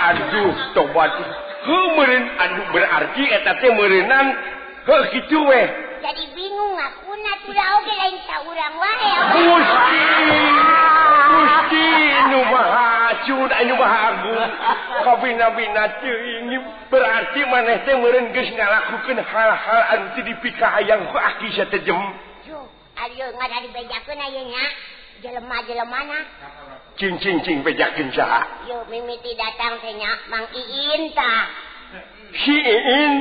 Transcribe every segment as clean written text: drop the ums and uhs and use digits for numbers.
aduh tobat meureun aduh berarti eta teh meureunnan heuh kitu weh jadi bingung ngakuna tulah oge lain saurang wae Gusti nu maha acun anu maha agung kabina-bina teuing berarti maneh teh meureun geus ngalakukeun hal-hal anu teu dipikahayang ku aki satejem yo ayo ngada dibejakeun aya nya jelema-jelemana cing bejakeun saha yo mimiti datang teh nya Mang Iin tah si Iin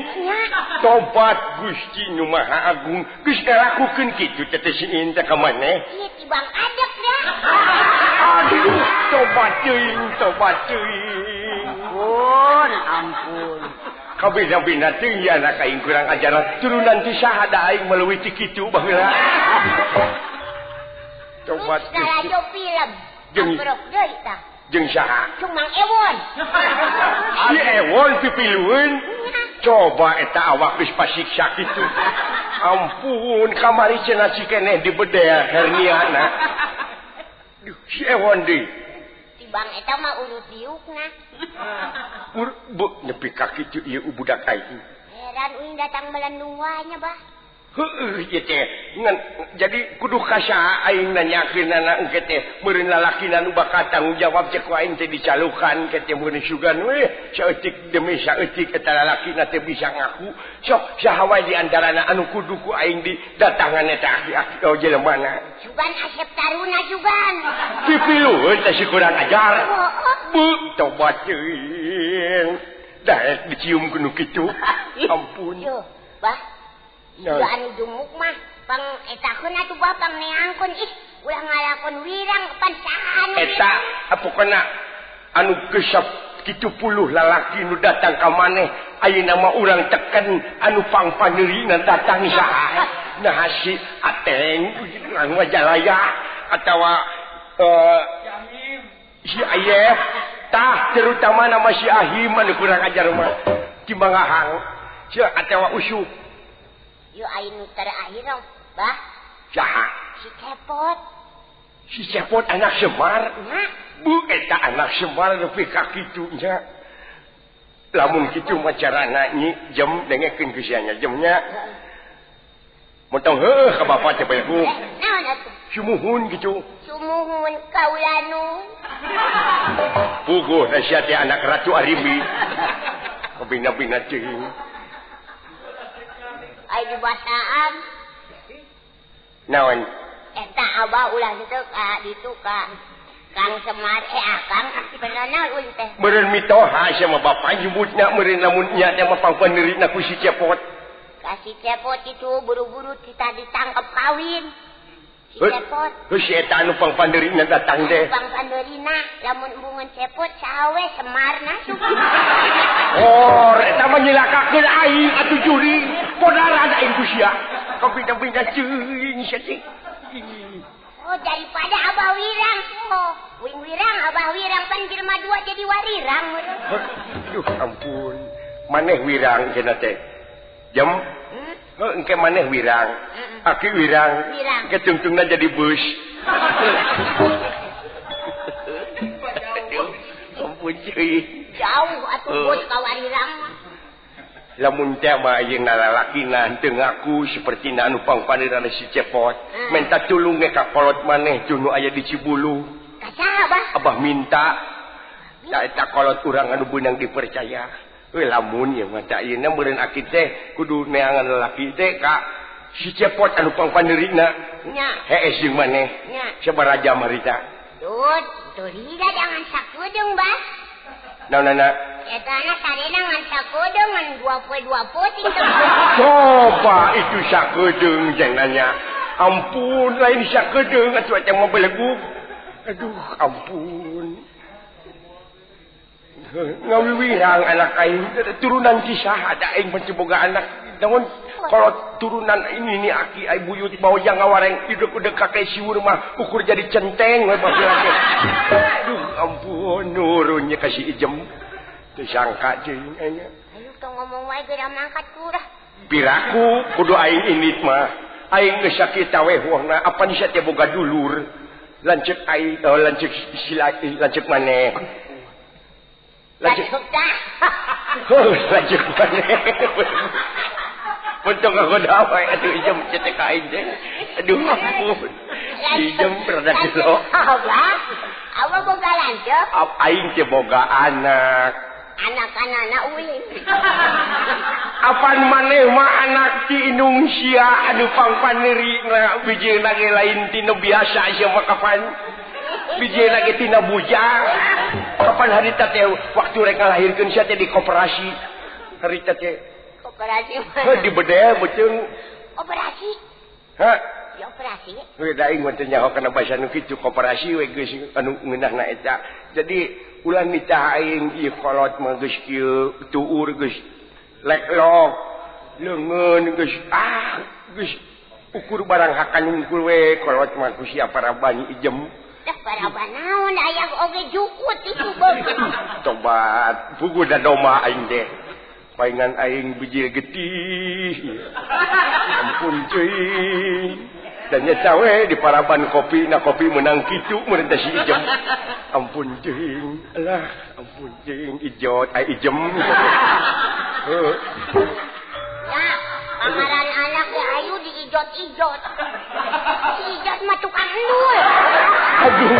tobat Gusti nu maha agung geus ngalakukeun kitu teh si Iin teh ka maneh ieu tibang adek dah aduh tobat teuing ampun kabina-bina teuing ya anak aing kurang ajaran turunan ti saha da aing meuleuwi ti kitu baheula tobat radio film amprok deui tah jeung saha cung Mang Ewon si Ewon pipilueun coba eta awak geus pasiksa kitu ampun kamari cenah cikeneh dibedea herniana si Ewon deui tibang eta mah urut diukna bu nepi ka kitu ieu budak aing heran uing datang melendung wae nya bah heueuh ieu teh jadi kudu kasaha aing nanyakeun anak engke teh meureun lalakina nu bakal tanggung jawab cek ku aing teh dicalukan ke teh meureun sugan we saeutik demi saeutik eta lalakina teh bisa ngaku sok saha wae di antarana anu kudu ku aing didatangan eta aki-aki ka jelemana sugan asep taruna sugan pipilueun teh si kurang ajar bu tobat teuing daek dicium kudu kitu ampun yo bah Yo anu jumuk mah pang etakeun atuh bapang neangkeun ih ulah ngalakon wirang pansaan eta pokona anu geus 70 lalaki nu datang ka maneh ayeuna mah urang teken anu pangpaneurina datang saha nah si Ateng anu Jalaya atawa si Ayeh tah terutama nama si Ahim anu kurang ajar mah timbangahang si atawa Usuk yo aing terakhir dong bah saha si Cepot anak Semar nya bu eta anak Semar nepi ka kitu nya lamun kitu mah carana nyi jem dengekeun geus nya jemnya motong heuh ka bapa teh bae bu naon atuh sumuhun gitu sumuhun kaulanun puguh sia teh anak Ratu Arimbi kabina-bina teuing ai dibasaan naon eta abah ulah ditu ka Kang Semar Kang beneran ulin teh meureun mitoha sia mah bapa nyebutna meureun lamun nya teh mah pangpaneurina ku si Cepot kasih Cepot itu buru-buru kita ditangkap kawin si Cepot si eta anu pangpaneurina datang teh pangpaneurina lamun embungan Cepot sawe Semarna suka oh eta mah nyilakakeun aing atuh juri podaran aing ku sia kabina-bina ceuing sia teh oh daripada Abah Wirang oh wing Wirang Abah Wirang pan jelema dua jadi warirang aduh ampun maneh wirang cenah teh jam engke maneh wirang aki wirang engke tungtungna jadi bus ampun cuy jauh atuh bos ka warirang lamun teh mah ayeung lalakina teu ngaku seperti anu pangpaneurana si Cepot minta tulung ge ka kolot maneh tunu aya di Cibulu ka saha bah abah minta da eta kolot urang anu beunang dipercaya lamun ya mah da ayeuna meureun aki teh kudu neangan lalaki teh ka si Cepot anu pangpaneurina nya heeh jeung maneh nya sabaraja marita tuh rida jangan sakedeung bah naonana eta anak sarena ngan sakedeung ngan 20 poting coba itu sakedeung jangannya ampun lain sakedeung atuh eta mah beleguk aduh ampun ngawiwirang anak aing turunan ti saha da aing mencoboga anak namun kalau turunan ini aki ai buyut bawa ngawareng iduk-iduk kakek siur mah ukur jadi centeng we baheula aduh ampun nurunnya kasih ijem teu sangka jeung anya ayo tong ngomong wae geura mangkat kurah piraku kudu aing indit mah aing geus sakita we huangna apa ni teh boga dulur lanceuk aing lanceuk silaki lanceuk maneh Lanjut dah. Lanjut mana? Untuk aku dawai, aduh jam cetek kain deh. Aduh ampun. Jam rada jelok. Abah boga lanjut. Aing teh boga anak. Anak-anak uing. Apaan maneh mah anak ti inung sia anu pangpaneri na biji lagi lain tina biasa sia mah kapan? Biji lagi tina bujang. Kapan harita teh waktu rek ngalahirkeun sia teh di koperasi. Harita teh koperasi mana? Di bedeh beuteung. Koperasi. Hah? Di operasi. We da aing mah teh nyaho kana basa nu kitu koperasi we geus anu ngeunahna eta. Jadi ulah mitah aing ieu kolot mah geus kieu tuur geus leklok leungeun geus geus ukur barang hakan unggul we kolot mah ku sia paraban ijem. Dah paraban naon aya oge jukut itu beuk. Tobat pugu da doma aing teh. Paingan aing biji getih. Ampun cuy. Dan nyata we di paraban kopi na kopi menang kitu mun teh si ijem. Ampun jeung. Alah, ampun jeung ijot ai ijem. Ya, pangaran anak ya ayu diijot-ijot. Si ijot mah tukang endul. Aduh,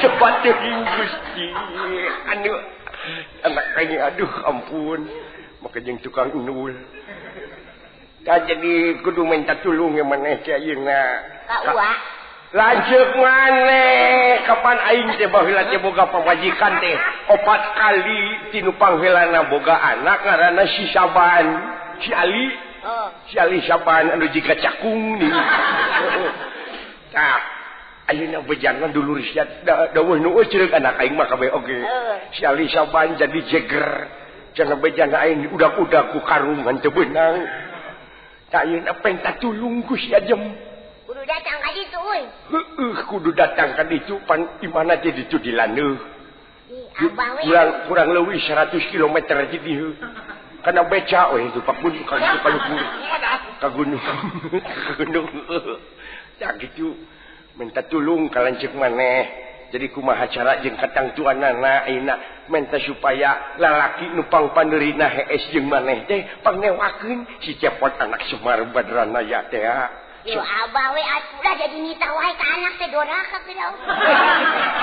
sobat teuing Gusti. Anu anak ini aduh ampun. Maka jeung tukang endul. Dah jadi kudu minta tulung yang maneh teh ayeuna. Ka uwa. Lanjut maneh kapan aing teh baheula teh boga pamajikan teh 4 kali tinu pangheulana boga anak ngaranna si Saban, si Ali. Si Ali Saban anu jiga cakung nih. Tah ayeuna bejangan dulur sia dawuh nu ceureuh anak aing mah kabeh oge. Si Ali Saban jadi jeger. Jangan bejana aing udak-udak ku karungan teu beunang. Ayeuna penta tulung ku sia jem. Kudu datang ka ditu euy. Heueuh kudu datang ka ditu pan di mana teh ditu di Landeuh. Abah we. Kurang leuwih 100 km di dieu. Kana beca we itu Pak Bun ka gunung. Ka gunung. Ya gitu. Minta tulung ka lanceuk maneh. Jadi kumaha cara jeung katangtuanana ayeuna minta supaya lalaki nu pangpandeurina hees jeung maneh teh pangnewakeun si cepot anak Semar Badranaya teh. Yo abah we atuh jadi nita wae ka anak teh doraka teh.